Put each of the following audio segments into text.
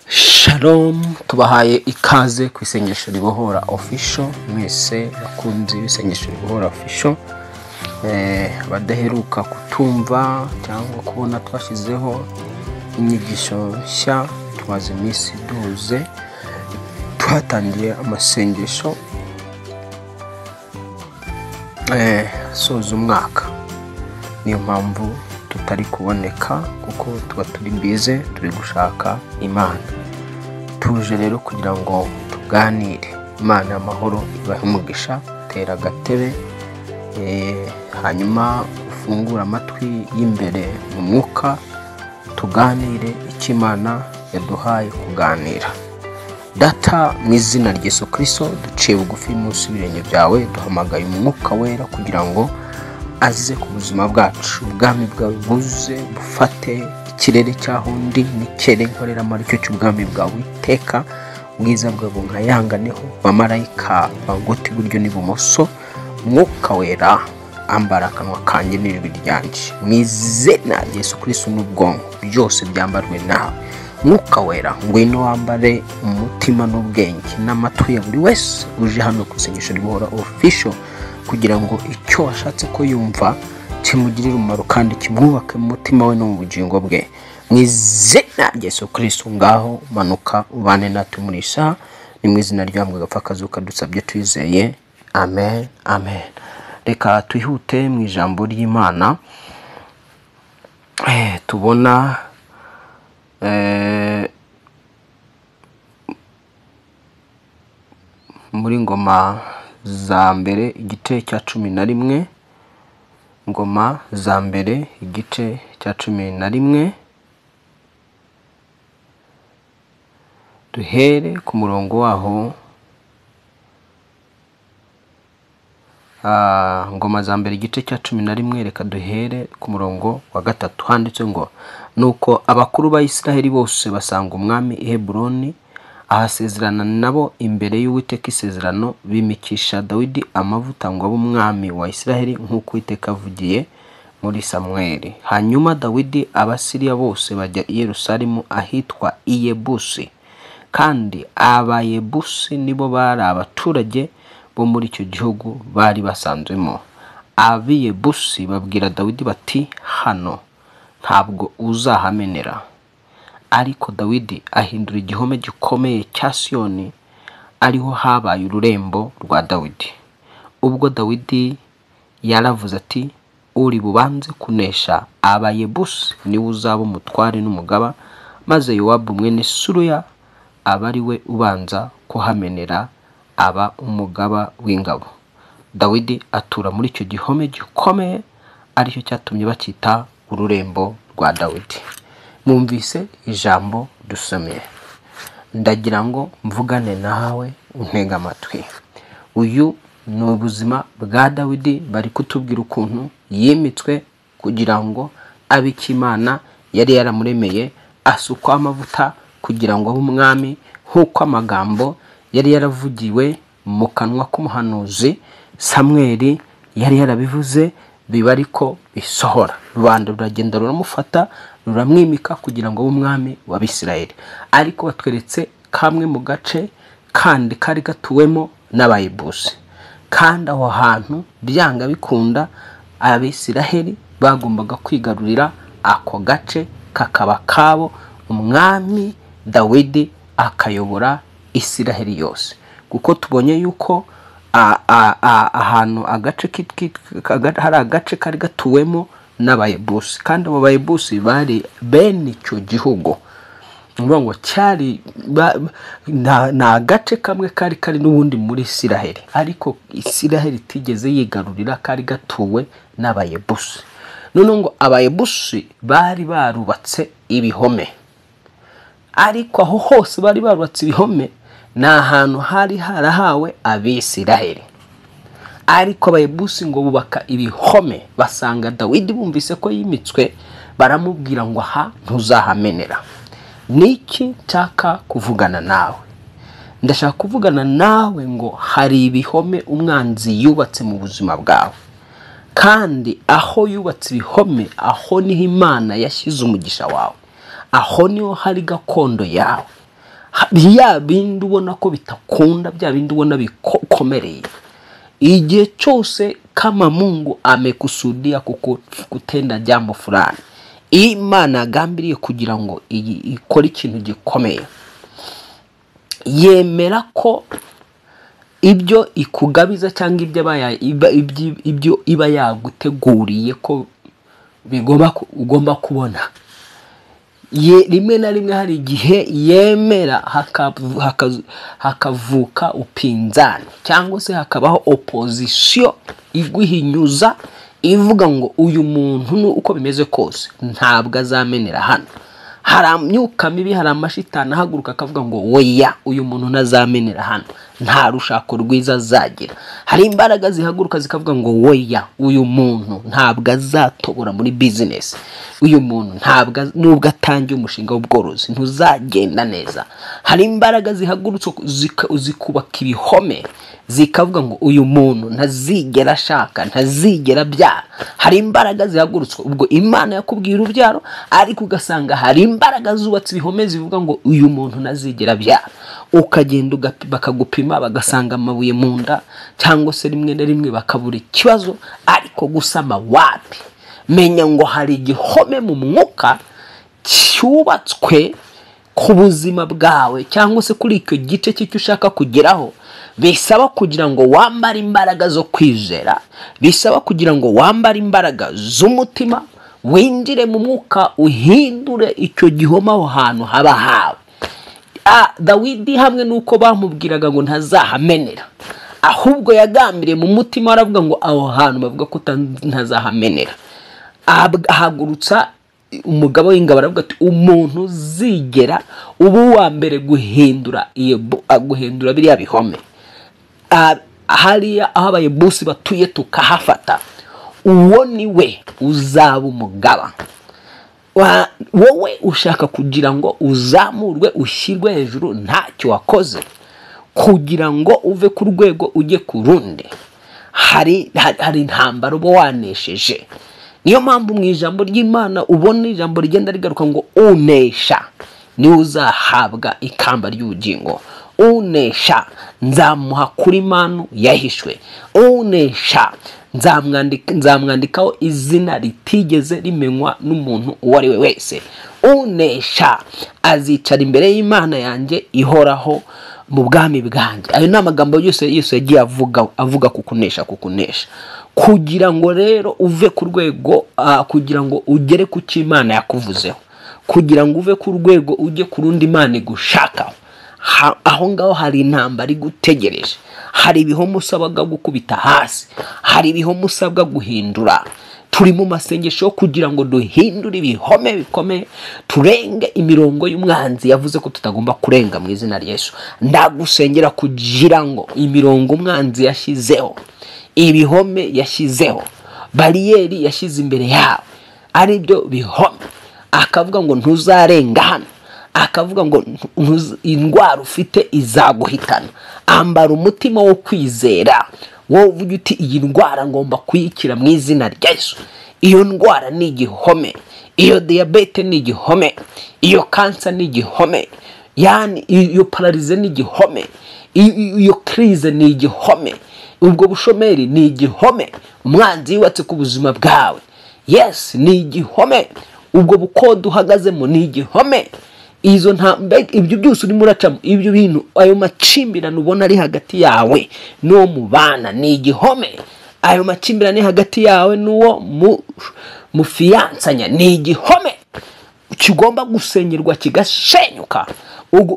Shalom, tubahaye ikaze ku isengesho ribohora official. Mwese bakunzi b'isengesho ribohora official, badaheruka kutumva cyangwa kubona twashizeho inyigisho nshya, tumaze iminsi duhuze twatangiye amasengesho soza umwaka. Niyo mpamvu tutari kuboneka kuko tuba turi bize, turi gushaka Imana. Tuje rero kugira ngo tuganire. Imana y'amahoro ibahe umugisha. Tera agatebe hanyuma ufungura amatwi y'imbere mu mwuka, tuganire icyo Imana yaduhaye kuganira. Data, mu izina rya Yesu Kristo, duciye bugufi munsi y'ibirenge byawe, duhamagaye umwuka wera kugira ngo aze ku buzima bwacu. Ubwami bwawe buze bufate ikirere cyaho ndi n'ikere nkoreramo aricyo cy'ubwami bwawe. Iteka ubwiza bwawe bunkayanganeho, bamarayika bangote iburyo n'ibumoso. Mwuka wera ambara akanwa kanjye n'ijwi ryanjye, mu izina rya Yesu Kristo. N'ubwonko byose byambarwe nawe. Mwuka wera ngwino wambare umutima n'ubwenge n'amatwi ya buri wese uje hano ku isengesho ribohora official, kugira ngo icyo washatse ko yumva kimugirire umumaro kandi kimwubake mu mutima we no mu bugingo bwe. Mu izina rya Yesu Kristo, ngaho manuka ubane natwe muri isaha. Ni mu izina rya Mwuka gapfa kazuka dusabye twizeye, amen amen. Reka twihute mu ijambo ry'Imana. Tubona muri Ngoma za mbere igice cya 11. Ngoma za mbere igice cya 11, duhere ku murongo waho. Ngoma za mbere igice cya 11, reka duhere ku murongo wa 3. Handitse ngo, nuko abakuru ba Isiraheli bose basanga umwami i Heburoni, ahasezerana nabo imbere y'Uwiteka isezerano, bimikisha Dawidi amavuta ngo abe umwami wa Isiraheli nk'uko Uwiteka avugiye muri Samweli. Hanyuma Dawidi Abasiriya bose bajya i Yerusalemu ahitwa Iyebusi, kandi Abayebusi nibo bari abaturage bo muri icyo gihugu bari basanzwemo. Abiyebusi babwira Dawidi bati, hano ntabwo uzahamenera. Ariko Dawidi ahindura igihome gikomeye cya Siyoni, ariho habaye ururembo rwa Dawidi. Ubwo Dawidi yaravuze ati, uri bubanze kunesha Abayebusi niwe uzaba umutware n'umugaba, maze Yowabu mwene Suruya aba ari we ubanza kuhamenera, aba umugaba w'ingabo. Dawidi atura muri icyo gihome gikomeye, aricyo cyatumye bacyita ururembo rwa Dawidi. Mwumvise ijambo dusomeye. Ndagira ngo mvugane nawe untega amatwi. Uyu ni ubuzima bwa Dawidi, bari kutubwira ukuntu yimitswe kugira ngo abe icyo Imana yari yaramuremeye, asukwa amavuta kugira ngo abe umwami, nk'uko amagambo yari yaravugiwe mu kanwa k'umuhanuzi Samweli yari yarabivuze, biba ariko bisohora. Rubanda ruragenda ruramufata, ruramwimika kugira ngo abe umwami w'Abisirayeli. Ariko batweretse kamwe mu gace kandi kari gatuwemo n'Abayebusi, kandi aho hantu byanga bikunda Abisirayeli bagombaga kwigarurira ako gace kakaba kabo, umwami Dawidi akayobora Isiraheli yose. Kuko tubonye yuko ahantu hari agace kari gatuwemo n'Abayebusi, kandi abo Bayebusi bari bene icyo gihugu. Ngo ngo cyari na agace kamwe kari n'ubundi muri Isiraheli, ariko Isiraheli itigeze yigarurira, kari gatuwe n'Abayebusi. None ngo Abayebusi bari barubatse ibihome, ariko aho hose bari barubatse ibihome ni ahantu hari harahawe Abisiraheli. Ariko Abayebusi ngo bubaka ibihome, basanga Dawidi bumvise ko yimitswe, baramubwira ngo aha ntuzahamenera. Niki nshaka kuvugana nawe? Ndashaka kuvugana nawe ngo hari ibihome umwanzi yubatse mu buzima bwawe, kandi aho yubatse ibihome, aho niho Imana yashyize umugisha wawe. aho niho hari gakondo yawe. bya bindi ubona ko bitakunda, bya bindi ubona bikomereye, igihe cyose kama Mungu amekusudia kutenda jambo fulani, Imana agambiriye kugira ngo ikore ikintu gikomeye, yemera ko ibyo ikugabiza cyangwa ibyo iba yaguteguriye ko ugomba kubona. Rimwe na rimwe hari igihe yemera hakavuka upinzani cyangwa se hakabaho opposition iguhinyuza ivuga ngo uyu muntu uko bimeze kose ntabwo azamenera hano. Hari amyuka mibi, hari amashitani ahaguruka akavuga ngo oya, uyu muntu ntazamenera hano, nta rushako rwiza azagira. Hari imbaraga zihaguruka zikavuga ngo oya, uyu muntu ntabwo azatobora muri business, uyu muntu ntabwo nubwo atangiye umushinga w'ubworozi ntuzagenda neza. Hari imbaraga zihagurutse zikubaka ibihome zikavuga ngo uyu muntu ntazigera ashaka, ntazigera byara. Hari imbaraga zihagurutswe ubwo Imana yakubwira urubyaro, ariko ugasanga hari imbaraga zubatse ibihome zivuga ngo uyu muntu ntazigera byara. Ukagenda bakagupima bagasanga amabuye mu nda, cyangwa se rimwe na rimwe bakabura ikibazo, ariko gusama wapi. Menya ngo hari igihome mu mwuka cyubatswe ku buzima bwawe cyangwa se kuri icyo gice cy'icyo ushaka kugeraho. Bisaba kugira ngo wambare imbaraga zo kwizera, bisaba kugira ngo wambare imbaraga z'umutima, winjire mu mwuka uhindure icyo gihoma aho hantu haba hawe. Dawidi hamwe nuko bamubwiraga ngo ntazahamenera, ahubwo yagambiriye mu mutima aravuga ngo aho hantu bavuga ko ntazahamenera. Ahagurutsa umugabo w'ingabo aravuga ati umuntu zigera ubu wa mbere guhindura biriya bihome. Hariya aho abayebusi batuye tukahafata, uwo ni we uzaba umugaba. Wowe ushaka kugira ngo uzamurwe ushyirwe hejuru ntacyo wakoze, kugira ngo uve ku rwego ujye ku rundi hari intambara uba wanesheje. Niyo mpamvu mu ijambo ry'Imana ubona ijambo rigenda rigaruka ngo unesha niwe uzahabwa ikamba ry'ubugingo. Unesha nzamuha kuri manu yahishwe. Unesha nzamwandikaho izina ritigeze rimenywa n'umuntu uwo ari we wese. Unesha azicara imbere y'Imana yanjye ihoraho mu bwami bwanjye. Ayo ni amagambo yose Yesu yagiye avuga kukunesha. Kugira ngo rero uve ku rwego, kugira ngo ugere ku cyo Imana yakuvuzeho, kugira ngo uve ku rwego ujye ku rundi Imana igushakaho, aho ngaho hari intambara igutegereje. Hari ibihome usabwa gukubita hasi, hari ibihome usabwa guhindura. Turi mu masengesho kugira ngo duhindure ibihome bikomeye, turenge imirongo y'umwanzi yavuze ko tutagomba kurenga mu izina rya Yesu. Ndagusengera kugira ngo imirongo umwanzi yashyizeho, ibihome yashyizeho, bariyeri yashyize imbere yawe, ari byo bihome, akavuga ngo ntuzarenga hano, akavuga ngo indwara ufite izaguhitana. Ambara umutima wo kwizera, wowe uvuga uti iyi ndwara ngomba kuyikira mu izina rya Yesu. Iyo ndwara ni igihome, iyo diabete ni igihome, iyo kansa ni igihome, yani iyo paralize ni igihome, iyo krize ni igihome, ubwo bushomeri ni igihome umwanzi yubatse ku buzima bwawe. Yes, ni igihome. Ubwo bukodo uhagazemo ni igihome. Izo ibyo byose urimo uracamo, ibyo bintu, ayo macimbirane ubona ari hagati yawe n'uwo mubana ni igihome. Ayo macimbirane hagati yawe n'uwo mufiyansanya ni igihome kigomba gusenyerwa kigashenyuka.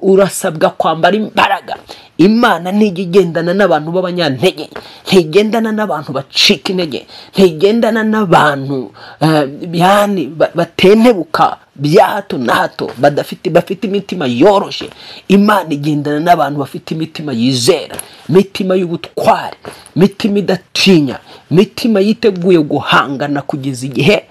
Urasabwa kwambara imbaraga. Imana ntigendana n'abantu b'abanyantege, ntigendana n'abantu bacika intege, ntigendana n'abantu batentebuka bya hato na hato, bafite imitima yoroshye. Imana igendana n'abantu bafite imitima yizera, imitima y'ubutware, imitima idatinya, imitima yiteguye guhangana kugeza igihe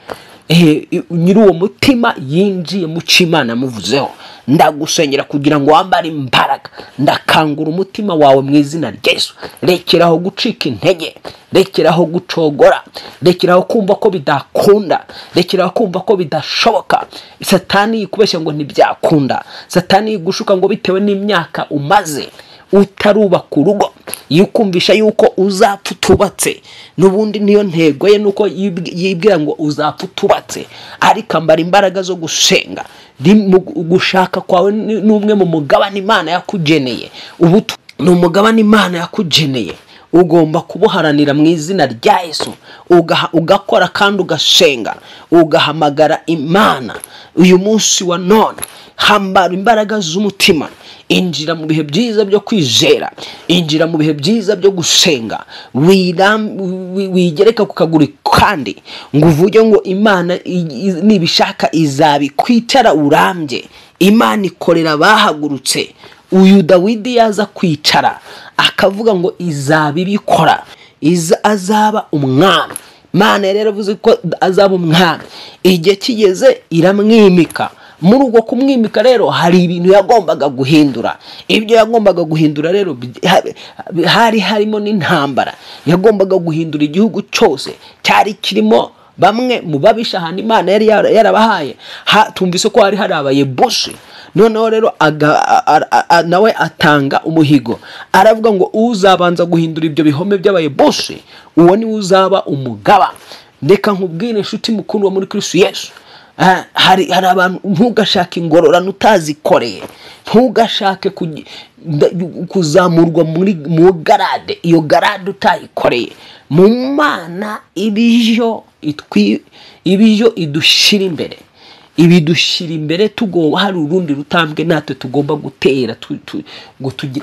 nyiri uwo mutima yinjiye mu cy'Imana muvuzeho. Ndagusengera kugira ngo wambare imbaraga. Ndakangura umutima wawe mu izina rya Yesu. Rekeraho gucika intege, rekeraho gucogora, rekeraho kumva ko bidakunda, rekeraho kumva ko bidashoboka. Satani yikubeshya ngo ntibyakunda, Satani yigushuka ngo bitewe n'imyaka umaze utarubaka urugo, yukumvisha yuko uzapfa utubatse. N'ubundi niyo ntego ye, nuko yibwira ngo uzapfa utubatse. Ariko ambara imbaraga zo gusenga. Gushaka kwawe n'umwe mu mugabane Imana yakugeneye. Ubu ni umugabane Imana yakugeneye, ugomba kubuharanira mu izina rya Yesu. Ugakora kandi ugasenga, ugahamagara Imana. Uyu munsi wa none hambara imbaraga z'umutima. Injira mu bihe byiza byo kwizera, injira mu bihe byiza byo gusenga. Wigereka ku kaguru kandi ngo uvuge ngo Imana nibishaka izabikwicara urambye. Imana ikorera bahagurutse. Uyu Dawidi yaza kwicara akavuga ngo izabibikora, azaba umwami. Imana rero avuze ko azaba umwami. Igihe kigeze iramwimika. Muri uko kumwimika rero hari ibintu yagombaga guhindura. Ibyo yagombaga guhindura rero hari harimo n'intambara. Yagombaga guhindura igihugu cyose cyari kirimo bamwe mu babisha ahantu Imana yari yarabahaye. Tumvise ko hari abayebusi. Noneho rero nawe atanga umuhigo, aravuga ngo uzabanza guhindura ibyo bihome by'abayebusi, uwo ni uzaba umugaba. Reka nkubwire inshuti mukuru wa muri Kristo Yesu, hari abantu, ntugashake ingororano utazikoreye, ntugashake kuzamurwa mu garade, iyo garade utayikoreye. Mu Mana ibyo idushira imbere, ibidushyira imbere. Hari urundi rutambwe natwe tugomba gutera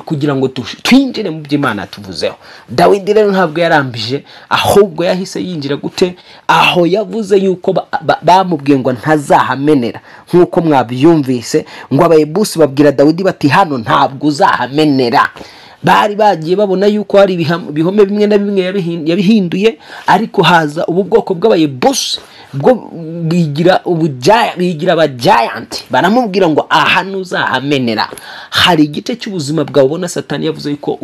kugira ngo twinjire mu by'Imana tuvuzeho. Dawidi rero ntabwo yarambije, ahubwo yahise yinjira gute? Aho yavuze yuko bamubwiye ngo ntazahamenera, nk'uko mwabyumvise ngo abayebusi babwira Dawidi bati hano ntabwo uzahamenera. Bari bagiye babona yuko hari ibihome bimwe na bimwe yabihinduye, ariko haza ubu bwoko bw'abayebusi bwo bigira abagiant. Baramubwira ngo aha ntuzahamenera. Hari igice cy'ubuzima bwawe ubona Satani yavuze yuko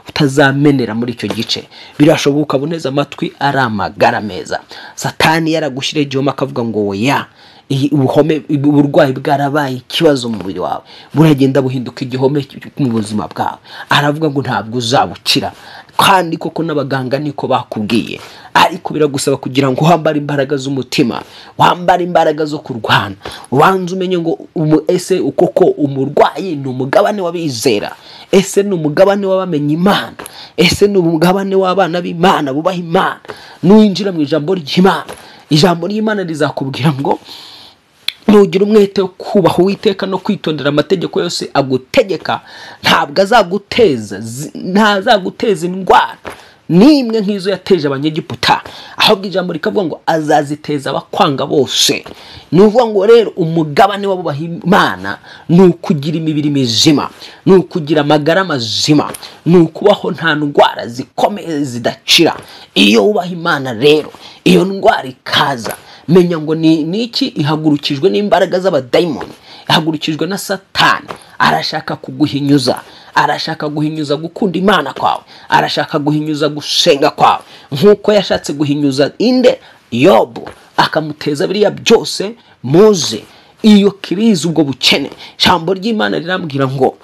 utazamenera muri icyo gice. Birashoboka buneza amatwi ari amagara meza. Satani yaragushyira igihome akavuga ngo oya, uburwayi bwarabaye ikibazo mu mubiri wawe, buragenda buhinduka igihome mu buzima bwawe. Aravuga ngo ntabwo uzabukira, kandi koko n'abaganga niko bakubwiye. Ariko biragusaba kugira ngo wambare imbaraga z'umutima, wambare imbaraga zo kurwana. Wanze umenye ngo ese ukoko umurwayi ni umugabane w'abizera, ese ni umugabane w'abamenye Imana, ese ni umugabane w'abana b'Imana bubaha Imana. Nuwinjira mu ijambo ry'Imana, ijambo ry'Imana rizakubwira ngo nugira umwete wo kubaha Uwiteka no kwitondera amategeko yose agutegeka, ntabwo ntazaguteza indwara n'imwe nk'izo yateje Abanyegiputa, ahubwo ijambo rikavuga ngo azaziteza abakwanga bose. Ni ukuvuga ngo rero umugabane w'abubaha Imana ni ukugira imibiri mizima, ni ukugira amagara mazima, ni ukubaho nta ndwara zikomeye zidacira. Iyo wubaha Imana rero, iyo ndwara ikaza, menya ngo ni iki? Ihagurukijwe n'imbaraga z'abadayimoni, ihagurukijwe na Satani. Arashaka kuguhinyuza, arashaka guhinyuza gukunda Imana kwawe, arashaka guhinyuza gusenga kwawe, nk'uko yashatse guhinyuza Yobu akamuteza biriya byose muze. Iyo kiriza ubwo bukene, ijambo ry'Imana rirambwira ngo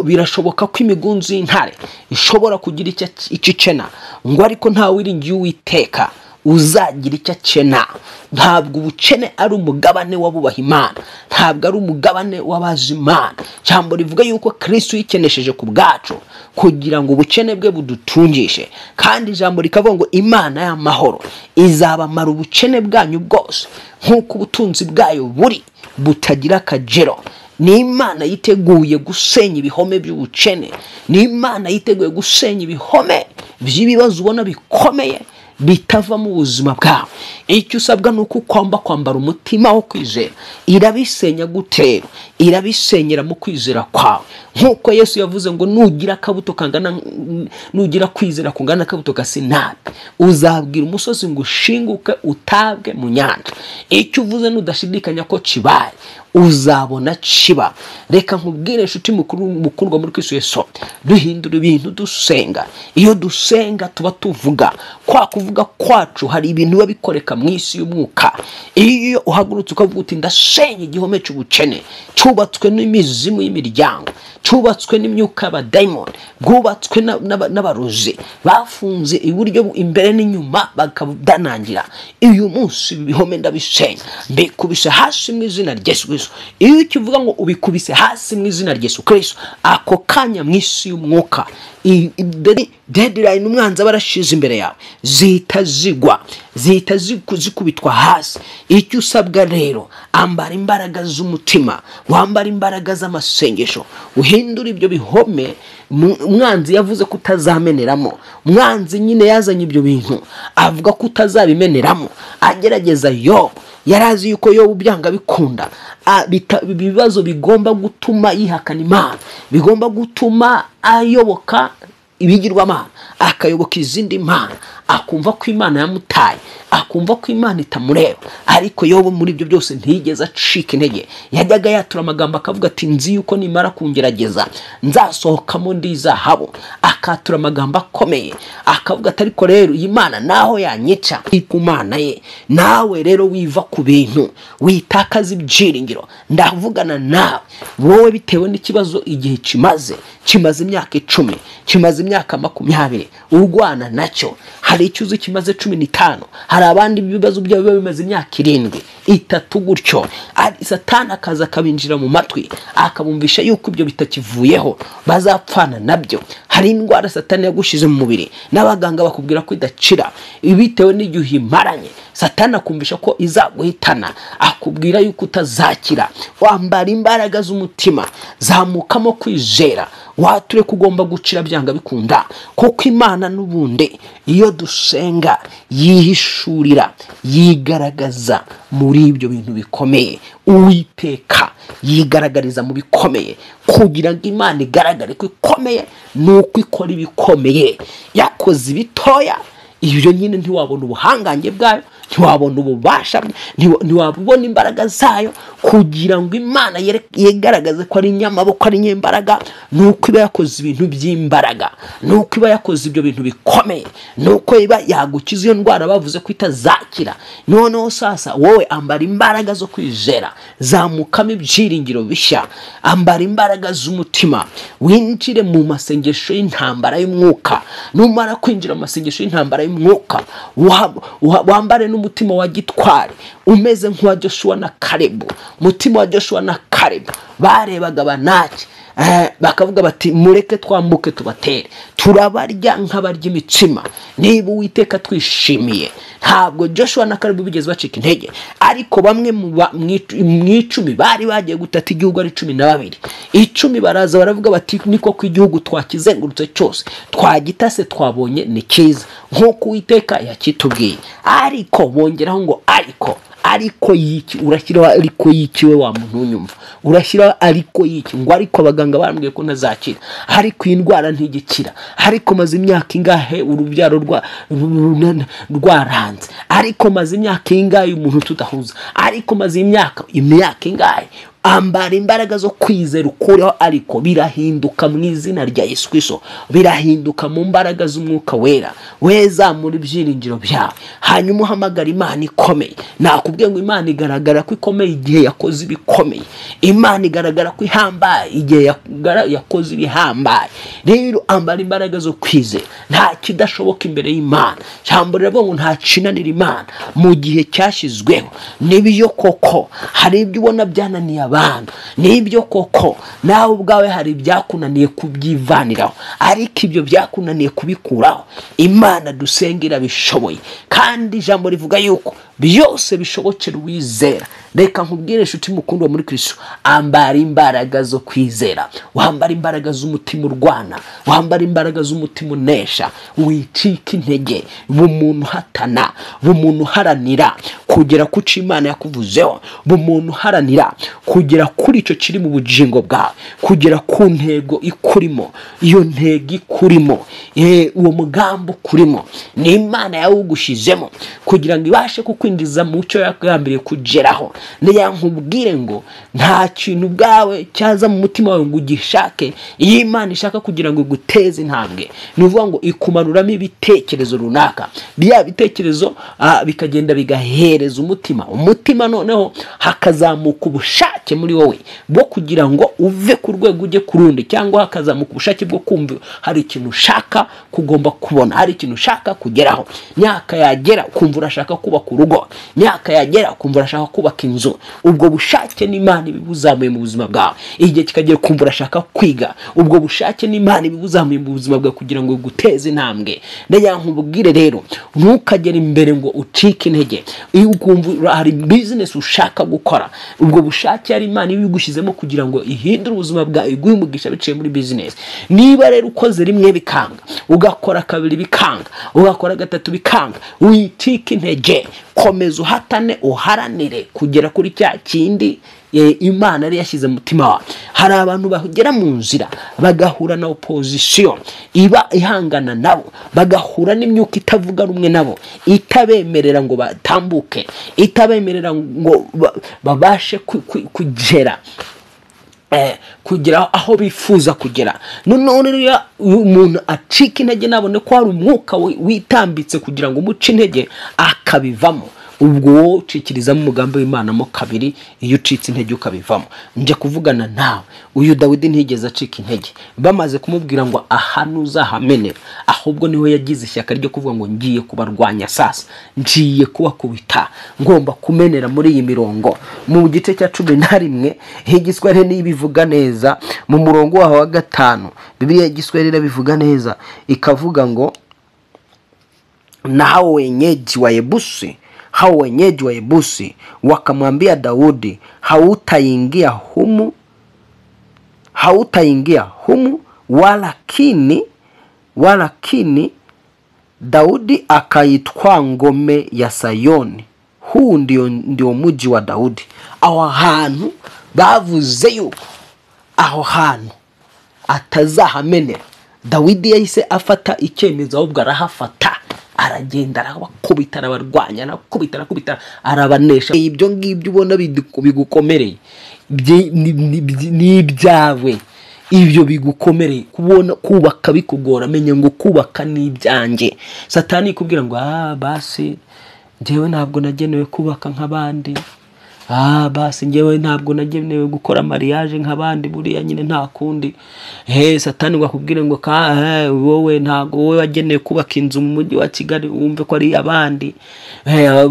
birashoboka ko imigunzu y'intare ishobora kugira icyo icena, ngo ariko nta wiringiye Uwiteka uzagira icyo akena. Ntabwo ubukene ari umugabane w'abubaha Imana, ntabwo ari umugabane w'abazi Imana. Ijambo rivuga yuko Kristo yikenesheje ku bwacu kugira ngo ubukene bwe budutungishe, kandi ijambo rikavuga ngo Imana y'amahoro izabamara ubukene bwanyu bwose nk'uko ubutunzi bwayo buri butagira akagero. Ni Imana yiteguye gusenya ibihome by'ubukene, ni Imana yiteguye gusenya ibihome by'ibibazo ubona bikomeye bitava mu buzima bwawe. Icyo usabwa nuko kwambara umutima wo kwizera. Irabisenya gutera, irabisenyera mu kwizera kwawe. nkuko Yesu yavuze ngo nugira akabuto kangana, nugira kwizera kungana akabuto gasinabi, uzabwira umusozi ngo ushinguke utabwe mu nyanja. Icyo uvuze nudashidikanya ko kibaye, uzabona kiba. Reka nkubwire inshuti mukundwa muri Kristo Yesu, duhindura ibintu dusenga. Iyo dusenga tuba tuvuga, kwa kuvuga kwacu hari ibintu biba bikoreka mu isi y'umwuka. Iyo uhagurutse ukavuga uti ndasenya igihome cy'ubukene cyubatswe n'imizimu y'imiryango, cyubatswe n'imyuka y'abadayimoni, bwubatswe n'abarozi bafunze iburyo imbere n'inyuma bakadanangira, uyu munsi ibihome ndabisenya, mbikubise hasi mu izina rya Yesu Kristo. Iyo ukivuga ngo ubikubise hasi mu izina rya Yesu Kristo, ako kanya mu isi y'umwuka deadline umwanzi barashize imbere yawe, zihita zigwa, zihita zikubitwa hasi. Icyo usabwa rero, ambara imbaraga z'umutima, wambara imbaraga z'amasengesho, uhindura ibyo bihome umwanzi yavuze ko utazameneramo. Umwanzi nyine yazanye ibyo bintu avuga ko utazabimeneramo, agerageza Yobu. Yarazi yuko Yobu byanga bikunda ibibazo bigomba gutuma yihakana Imana, bigomba gutuma ayoboka ibigirwamana, akayoboka izindi mana, akumva ko Imana yamutaye, akumva ko Imana itamureba. Ariko Yobu muri ibyo byose ntiyigeze acika intege. Yajyaga yatura amagambo akavuga ati nzi yuko nimara kungerageza nzasohokamo ndi zahabu. Akatura amagambo akomeye akavuga ati ariko rero iyi Mana naho yanyica ku Mana ye, nawe rero wiva ku bintu witakaza ibyiringiro. Ndavugana nawe wowe bitewe n'ikibazo igihe kimaze imyaka 10, kimaze imyaka 20 urwana nacyo. Hari icyo uzi kimaze 15, hari abandi ibibazo byabo biba bimaze imyaka 7, 3 gutyo. Satani akaza akabinjira mu matwi akabumvisha yuko ibyo bitakivuyeho bazapfana nabyo. Hari indwara Satani yagushize mu mubiri n'abaganga bakubwira ko idakira, bitewe n'igihe uhimaranye. Satani akumvisha ko izaguhitana, akubwira yuko utazakira. Wambara imbaraga z'umutima, zamukamo kwizera, wature kugomba gucira byanga bikunda, kuko Imana n'ubundi iyo dusenga yihishurira, yigaragaza muri ibyo bintu bikomeye. Uwiteka yigaragariza mu bikomeye, kugira ngo Imana igaragare ko ikomeye nuko ikora ibikomeye. Yakoze ibitoya, ibyo nyine ntiwabona ubuhangange bwayo, ntiwabona ububasha, ntiwabona imbaraga zayo, kugira ngo Imana yegaragaze ko ari nyamaboko, ari nyembaraga. Nuko iba yakoze ibintu by'imbaraga, nuko iba yakoze ibyo bintu bikomeye, nuko iba yagukiza iyo ndwara bavuze ko itazakira. Noneho sasa wowe ambara imbaraga zo kwizera, zamukamo ibyiringiro bishya. Ambara imbaraga z'umutima, winjire mu masengesho y'intambara y'umwuka. Numara kwinjira mu masengesho y'intambara y'umwuka, wambare n'umutima wa gitwari, umeze nk'uwa Joshua na Kalebu. Umutima wa Joshua na Kalebu barebaga Banaki, bakavuga bati mureke twambuke tubatere, turabarya nk'abarya imitsima niba Uwiteka twishimiye. Ntabwo Joshua na Kalebu bigeze bacika intege, ariko bamwe mu 10 bari bagiye gutata igihugu ari 12. 10 baraza baravuga bati niko ku igihugu twakizengurutse cyose, twagitase twabonye ni cyiza nk'uko Uwiteka yakitubwiye. Ariko bongeraho ngo ariko yiki, urashyiraho ariko yikiwe wa muntu unyumva, urashyiraho ariko yiki ngo ariko abaganga barambwiye ko ntazakira, ariko indwara ntigikira, ariko maze imyaka ingahe urubyaro rwaranze, ariko maze imyaka ingahe umuntu tudahuza, ariko maze imyaka ingahe. Ambara imbaraga zo kwizera ukureho ariko, birahinduka mu izina rya Yesu Kristo, birahinduka mu mbaraga z'umwuka wera. Wezamura ibyiringiro byawe, hanyuma uhamagara Imana ikomeye. Nakubwiye ngo Imana igaragara ko ikomeye igihe yakoze ibikomeye. Imana igaragara ko ihambaye igihe yakoze ibihambaye. Rero ambara imbaraga zo kwizera, nta kidashoboka imbere y'Imana. Jambo riravuga ngo nta kinanira Imana mu gihe cyashyizweho. Nibiyo koko hari ibyo ubona byananiye abantu, nibyo koko nawe ubwawe hari ibyakunaniye kubyivaniraho, ariko ibyo byakunaniye kubikuraho Imana dusengera bishoboye. Kandi ijambo rivuga yuko byose bishobokera uwizera. reka nkubwire inshuti mukundwa muri Kristo, ambara imbaraga zo kwizera, wambara imbaraga z'umutima urwana, wambara imbaraga z'umutima unesha, wicika intege, bumuntu hatana, bumuntu haranira kugera ku cyo Imana yakuvuzeho, bumuntu haranira kugera kuri icyo kiri mu bugingo bwawe, kugera ku ntego ikurimo. Iyo ntego ikurimo, uwo mugambo kurimo, ni Imana yawugushizemo kugira ngo ibashe kukwinjiza mu cyo yakugambiriye kugeraho. Niya nkubwire ngo nta kintu bwawe cyaza mu mutima wawe ngo ugishake, iyo Imana ishaka kugira ngo iguteze intambwe, ni uvuga ngo ikumanuramo ibitekerezo runaka, bya bitekerezo bikagenda bigahereza umutima noneho hakazamuka ubushake muri wowe bwo kugira ngo uve ku rwego ujye ku rundi, cyangwa hakazamuka ubushake bwo kumva hari ikintu ushaka kugomba kubona, hari ikintu ushaka kugeraho. Myaka yagera kumva urashaka kubaka urugo, myaka yagera kumva urashaka kubaka inzu, ubwo bushake n'Imana ibibuzamuye mu buzima bwawe. Igihe kikagera kumva urashaka kwiga, ubwo bushake n'Imana ibibuzamuye mu buzima bwawe kugira ngo iguteze intambwe. Ndagira nkubwire rero, ntukagere imbere ngo ucike intege. Iyo ukumva hari business ushaka gukora, ubwo bushake ari Imana ibigushyizemo kugira ngo ihindure ubuzima bwawe, iguhe umugisha biciye muri business. Niba rero ukoze rimwe bikanga, ugakora kabiri bikanga, ugakora gatatu bikanga, wicika intege, komeza uhatane, uharanire kugera kuri cya kindi Imana yari yashyize mu mutima wawe. Hari abantu bagera mu nzira bagahura na opposition iba ihangana nabo, bagahura n'imyuka itavuga rumwe nabo, itabemerera ngo batambuke, itabemerera ngo babashe kugera kugira aho bifuza kugera. None rero umuntu acika intege, nabone ko hari umwuka witambitse kugira ngo umuce intege akabivamo. Ubwo ucikirizamo umugambi w'Imana mo kabiri, iyo ucitse intege ukabivamo. Nje kuvugana nawe, uyu Dawidi ntigeze acika intege, bamaze kumubwira ngo ahanu uzahamenera, ahubwo niwe yagize ishyaka ryo kuvuga ngo ngiye kubarwanya sasa, ngiye kubakubita, ngomba kumenera muri iyi mirongo. Mu gice cya 11 Igiswahili nibivuga neza, mu murongo waho wa 5 Biblia y'Igiswahili bivuga neza, ikavuga ngo na hao wenyeji wa Yebusi, hao wenyeji wa Yebusi wakamwambia Daudi, hautaingia humu, walakini Daudi akaitwa ngome ya Sayoni. Huu ndio mji wa Daudi. Aho hantu bavuze yuko aho hantu atazahamenera, Dawidi yahise afata icyemezo, ahubwo arahafata, aragenda arabakubita, arabarwanya, arakubita, arabanesha. Ibyo ngibyo ubona bigukomereye ni ibyawe, ibyo bigukomereye kubona kubaka bikugora, menye ngo kubaka ni ibyanjye. Satani ikubwira ngo basi njyewe ntabwo nagenewe kubaka nk'abandi, basi njyewe ntabwo nagenewe gukora mariage nk'abandi, buriya nyine nta kundi. Satani wakubwira ngo wowe ntabwo wowe wagenewe kubaka inzu mu mujyi wa Kigali, wumve ko ari abandi.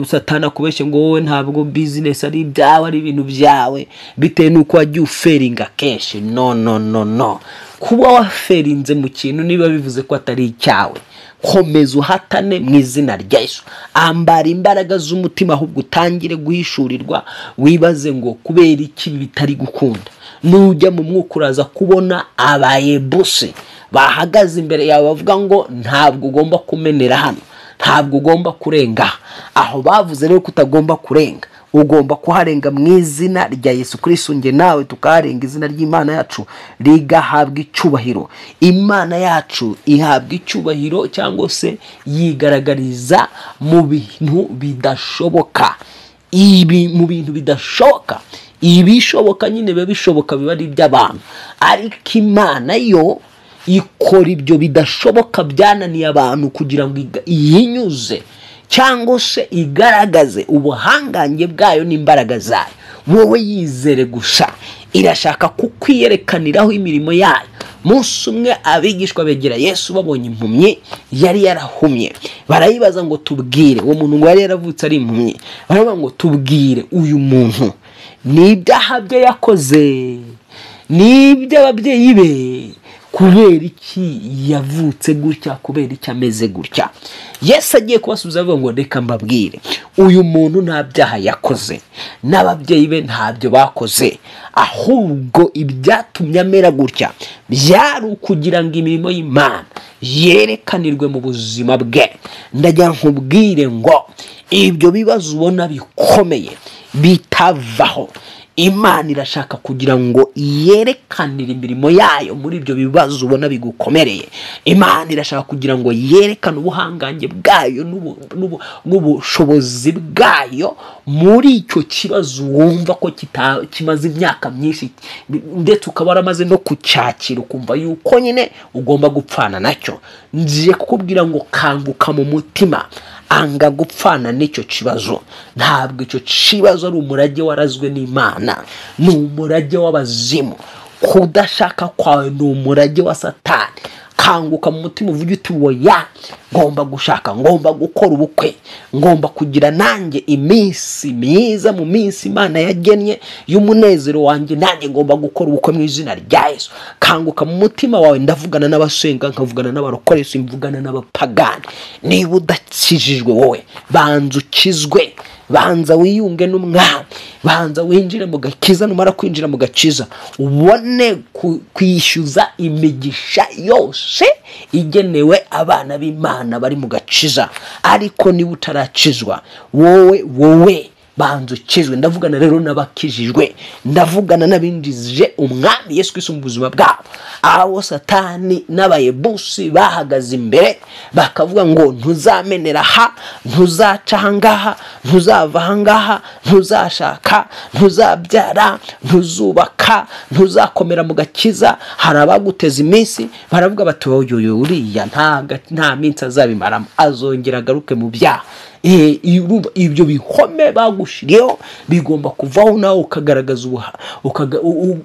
Satani akubeshye ngo wowe ntabwo business ari ibyawe, ari ibintu byawe, bitewe nuko wagiye uferinga kenshi. No, kuba waferinze mu kintu niba bivuze ko atari icyawe, komeza uhatane mu izina rya Yesu. Ambara imbaraga z'umutima, ahubwo utangire guhishurirwa, wibaze ngo kubera iki bitari gukunda. Nujya mu mwuka uraza kubona abayebusi bahagaze imbere yawe bavuga ngo ntabwo ugomba kumenera hano, ntabwo ugomba kurenga aho. Bavuze rero kutagomba kurenga, ugomba kuharenga mu izina rya Yesu Kristo. Nge nawe tukarenga izina ry'Imana yacu rigahabwa icyubahiro. Imana yacu ihabwa icyubahiro, cyangwa se yigaragariza mu bintu bidashoboka. Mu bintu bidashoboka, ibishoboka nyine biba bishoboka, biba ari iby'abantu, ariko Imana yo ikora ibyo bidashoboka byananiye abantu kugira ngo iyinyuze, cyangwa se igaragaze ubuhangange bwayo n'imbaraga zayo. Wowe yizere gusa, irashaka kukwiyerekaniraho imirimo yayo. Munsi umwe abigishwa begera Yesu babonye impumyi yari yarahumye, barayibaza ngo tubwire, uwo muntu ngo yari yaravutse ari impumyi, baravuga ngo tubwire uyu muntu n'ibyaha bye yakoze, n'iby'ababyeyi be, kubera iki yavutse gutya, kubera iki ameze gutya. Yesu agiye kubasubiza avuga ngo reka mbabwire, uyu muntu nta byaha yakoze, n'ababyeyi be ntabyo bakoze, ahubwo ibyatumye amera gutya byari ukugira ngo imirimo y'Imana yerekanirwe mu buzima bwe. Ndagira nkubwire ngo ibyo bibazo ubona bikomeye bitavaho, Imana irashaka kugira ngo yerekanire imirimo yayo muri ibyo bibazo ubona bigukomereye. Imana irashaka kugira ngo yerekane ubuhangange bwayo n'ubushobozi bwayo muri icyo kibazo wumva ko kimaze imyaka myinshi, ndetse ukaba waramaze no kucyakira ukumva yuko nyine ugomba gupfana nacyo. Ngiye kukubwira ngo kanguka mu mutima, anga gupfana n'icyo kibazo. Ntabwo icyo kibazo ari umurage warazwe n'Imana, ni umurage w'abazimu. Kudashaka kwawe ni umurage wa Satani. Kanguka mu mutima uvuge uti oya, ngomba gushaka, ngomba gukora ubukwe, ngomba kugira nanjye iminsi myiza mu minsi Imana yagennye y'umunezero wanjye, nanjye ngomba gukora ubukwe mu izina rya Yesu. Kanguka mu mutima wawe. Ndavugana n'abasenga, nkavugana n'abarokore, simvugana n'abapagani. Niba udakijijwe wowe, banza ukizwe, banza wiyunge n'Umwami, banza winjire mu gakiza. Numara kwinjira mu gakiza ubone kwishyuza imigisha yose igenewe abana b'Imana bari mu gakiza. Ariko niba utarakizwa wowe banza ukizwe. Ndavugana rero n'abakijijwe, ndavugana n'abinjije Umwami Yesu Kristo mu buzima bwabo. Abo Satani n'abayebusi bahagaze imbere bakavuga ngo ntuzamenera aha, ntuzaca ahangaha, ntuzava ahangaha, ntuzashaka, ntuzabyara, ntuzubaka, ntuzakomera mu gakiza. Hari abaguteza iminsi baravuga bati uyu uriya nta minsi azabimaramo, azongera agaruke mu byaha. Ibyo bihome bagushiriyeho bigomba kuvaho, nawe ukagaragaza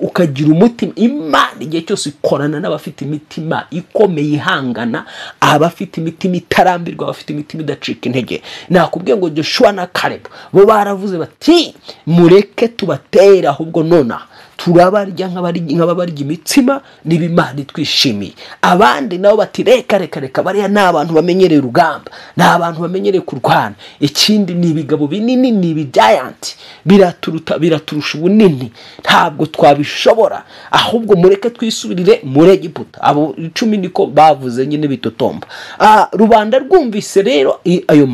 ukagira umutima. Imana igihe cyose ikorana n'abafite imitima ikomeye ihangana, abafite imitima itarambirwa, abafite imitima idacika intege. Nakubwiye ngo Joshua na Caleb bo baravuze bati mureke tubatere, ahubwo nona turabarya nk'ababarya imitsima niba Imana itwishimiye. Abandi nabo bati reka bariya ni abantu bamenyereye urugamba, ni abantu bamenyereye kurwana. Ikindi ni ibigabo binini, ni ibigiant, biraturusha ubunini, ntabwo twabishobora, ahubwo mureke twisubirire muri Egiputa. Abo 10 niko bavuze nyine bitotomba. Rubanda rwumvise rero ayo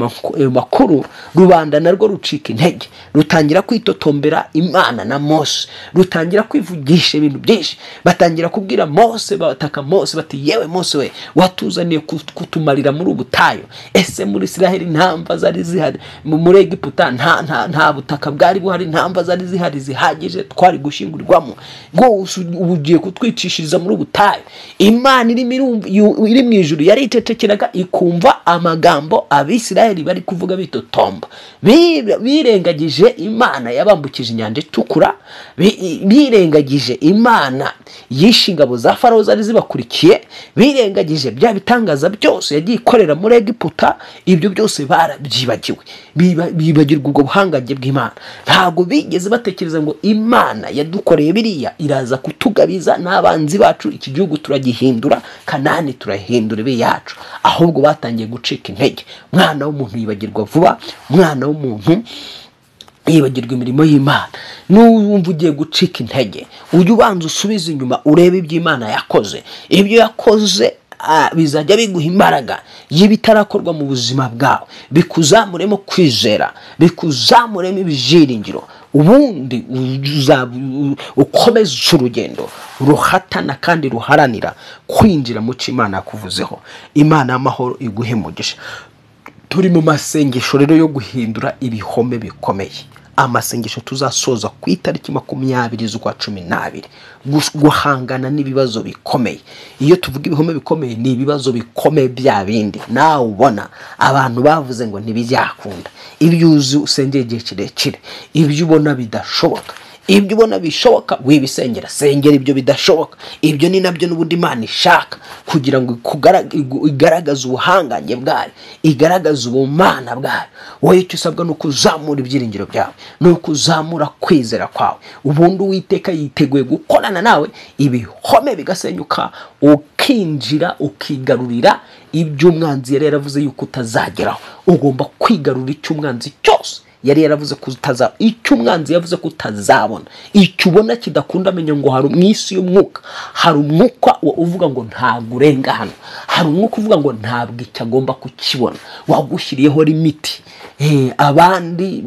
makuru, rubanda narwo rucika intege, rutangira kwitotombera Imana na Mose, rutangira kwivugisha ibintu byinshi. Batangira kubwira Mose, bataka Mose bati yewe Mose we, watuzaniye kutumarira muri ubutayo. Ese muri Israheli ntamba zari zihari, muri Egiputa nta butaka bwari buhari, ntamba zari zihari zihagije twari gushingurirwamo, ngo ugiye kutwicishiriza muri ubutayo. Imana iri mu ijuru yari icecekeraga ikumva amagambo Abisiraheli bari kuvuga bitotomba. Birengagije Imana yabambukije inyanja itukura, birengagije Imana yishe ingabo za Farawo zari zibakurikiye, birengagije bya bitangaza byose yagiye ikorera muri Egiputa. Ibyo byose barabyibagiwe, bibagirwa ubwo buhangange bw'Imana. Ntabwo bigeze batekereza ngo Imana yadukoreye biriya iraza kutugabiza n'abanzi bacu, iki gihugu turagihindura, Kanani turahindura ibe yacu. Ahubwo batangiye gucika intege. Mwana w'umuntu yibagirwa vuba, mwana w'umuntu yibagirwa imirimo y'Imana. N'uwumva ugiye gucika intege, ujye ubanza usubize inyuma urebe ibyo Imana yakoze. Ibyo yakoze bizajya biguha imbaraga y'ibitarakorwa mu buzima bwawe, bikuzamuremo kwizera, bikuzamuremo ibyiringiro. Ubundi ukomeze urugendo ruhatana kandi ruharanira kwinjira mu cyo Imana yakuvuzeho. Imana y'amahoro iguhe umugisha. Turi mu masengesho rero yo guhindura ibihome bikomeye. Amasengesho tuzasoza ku itariki 20 z'ukwa 12, guhangana n'ibibazo bikomeye. Iyo tuvuga ibihome bikomeye, ni ibibazo bikomeye bya bindi nawe ubona abantu bavuze ngo ntibijakunda, ibyo uzi usengeye igihe kirekire, ibyo ubona bidashoboka, ibyo ubona bishoboka wibisengera, sengera ibyo bidashoboka. Ibyo ni nabyo n'ubundi Imana ishaka, kugira ngo igaragaze ubuhangange bwayo, igaragaze ubumana bwayo. Wowe icyo usabwa ni ukuzamura ibyiringiro byawe, ni ukuzamura kwizera kwawe. Ubundi Uwiteka yiteguye gukorana nawe, ibihome bigasenyuka, ukinjira ukigarurira ibyo umwanzi yari yaravuze yuko utazageraho. Ugomba kwigarurira icyo umwanzi cyose yari yaravuze ko utazabona, icyo umwanzi yavuze ko utazabona, icyo ubona kidakunda. Menya ngo hari mwisi y'umwuka, hari umwuka uvuga ngo ntabwo urenga hano, hari umwuka uvuga ngo ntabwo icyo agomba kukibona, wagushyiriyeho limiti. Abandi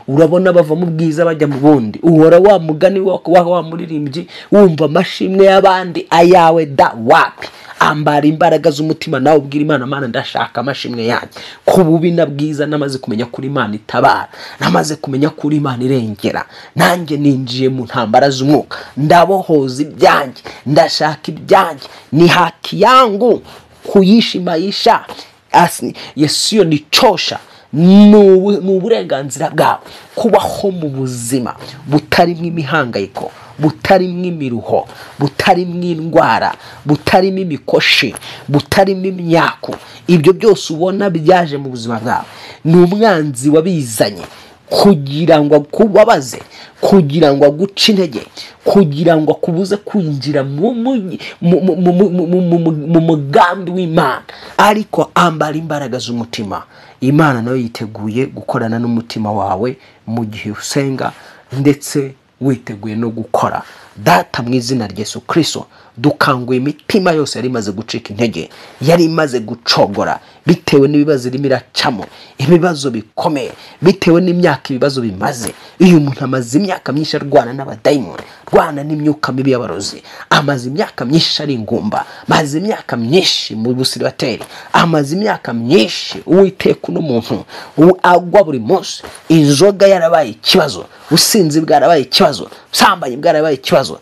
urabona bava mu bwiza bajya mu bundi, uhora wa mugani wa muririmbyi wumva amashimwe y'abandi, ayawe da wapi. Ambara imbaraga z'umutima nawe ubwira Imana, Mana ndashaka amashimwe yanjye. Ku bubi na bwiza namaze kumenya kuri Imana itabara, namaze kumenya kuri Imana irengera. Nanjye ninjiye mu ntambara z'umwuka, ndabohoza ibyanjye, ndashaka ibyanjye. Ni haki yangu kuishi maisha yasiyo nichosha. Ni uburenganzira bwawe kubaho mu buzima butarimo imihangayiko, butarimo imiruho, butarimo indwara, butarimo imikoshi, butarimo imyaku. Ibyo byose ubona byaje mu buzima bwawe ni umwanzi wabizanye kugira ngo akubabaze, kugira ngo aguce intege, kugira ngo akubuze kwinjira mu mugambi w'Imana. Ariko ambara imbaraga z'umutima. Imana nayo yiteguye gukorana n'umutima wawe mu gihe usenga, ndetse witeguye no gukora. Data, mu izina rya Yesu Kristo, dukanguye imitima yose yari imaze gucika intege, yari imaze gucogora bitewe n'ibibazo irimo iracamo, ibibazo bikomeye bitewe n'imyaka ibibazo bimaze. Iyo umuntu amaze imyaka myinshi arwana n'abadayimoni, rwana n'imyuka mibi y'abarozi, amaze imyaka myinshi ari ingumba, amaze imyaka myinshi mu busiribateri, amaze imyaka myinshi Uwiteka n'umuntu agwa buri munsi, inzoga yarabaye ikibazo, ubusinzi bwarabaye ikibazo, ubusambanyi bwarabaye ikibazo,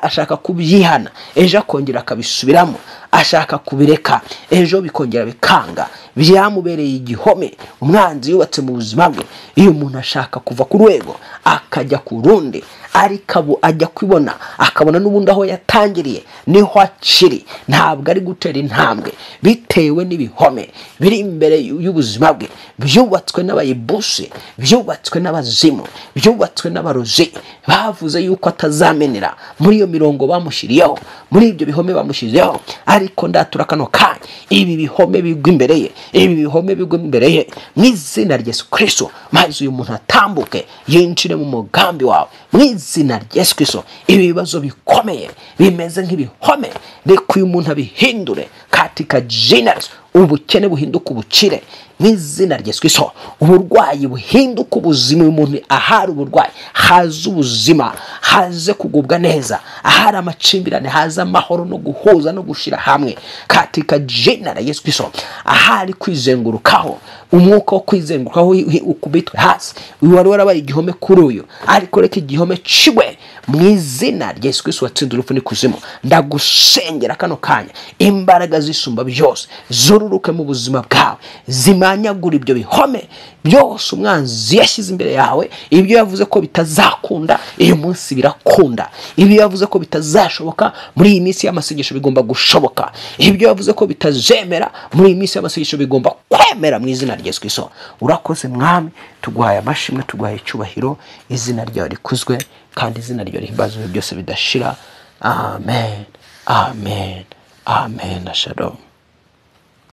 ashaka kubyihana, ejo akongera akabisubiramo, ashaka kubireka, ejo bikongera bikanga. Byamubereye igihome umwanzi yubatse mu buzima bwe. Iyo umuntu ashaka kuva ku rwego akajya ku rundi, ariko ajya kwibona akabona n'ubundi aho yatangiriye niho akiri, ntabwo ari gutera intambwe bitewe n'ibihome biri imbere y'ubuzima bwe, byubatswe n'abayibusi, byubatswe n'abazimu, byubatswe n'abarozi. Bavuze yuko atazamenera muri iyo mirongo bamushyiriyeho, muri ibyo bihome bamushyizeho. Ariko ndatura kano kanya, ibi bihome bigwa imbere ye, ibi bihome bigwa imbere ye mu izina rya Yesu Kristo. Maze uyu muntu atambuke, yinjire mu mugambi wawe mu izina rya Yesu Kristo. Ibi bibazo bikomeye bimeze nk'ibihome, reka uyu muntu abihindure katika jina. Ubukene buhinduka ubukire mu izina rya Yesu Kristo. Uburwayi buhinduka ubuzima. Uyu muntu ahari uburwayi haza ubuzima, haze kugubwa neza. Ahari amacimbirane haza amahoro no guhuza no gushira hamwe katika jina la Yesu Kristo. Ahari kwizengurukaho, umwuka wo kwizengurukaho ukubitwe hasi. Uyu wari warabaye igihome kuri uyu, ariko reka igihome ciwe mu izina rya Yesu Kristo watsinze urupfu n'ikuzimu. Ndagusengera kano kanya, imbaraga zisumba byose zoruruke mu buzima bwawe, zimanyagura ibyo bihome byose umwanzi yashyize imbere yawe. Ibyo yavuze ko bitazakunda uyu munsi birakunda, ibyo yavuze ko bitazashoboka muri iyi minsi y'amasengesho bigomba gushoboka, ibyo yavuze ko bitazemera muri iyi minsi y'amasengesho bigomba kwemera mu izina rya Yesu Kristo. Urakoze Mwami, tuguhaye amashimwe, tuguhaye icyubahiro, izina ryawe rikuzwe kandi izina ryawe rihimbazwe byose bidashira. Amen, amen, amen. Shalom.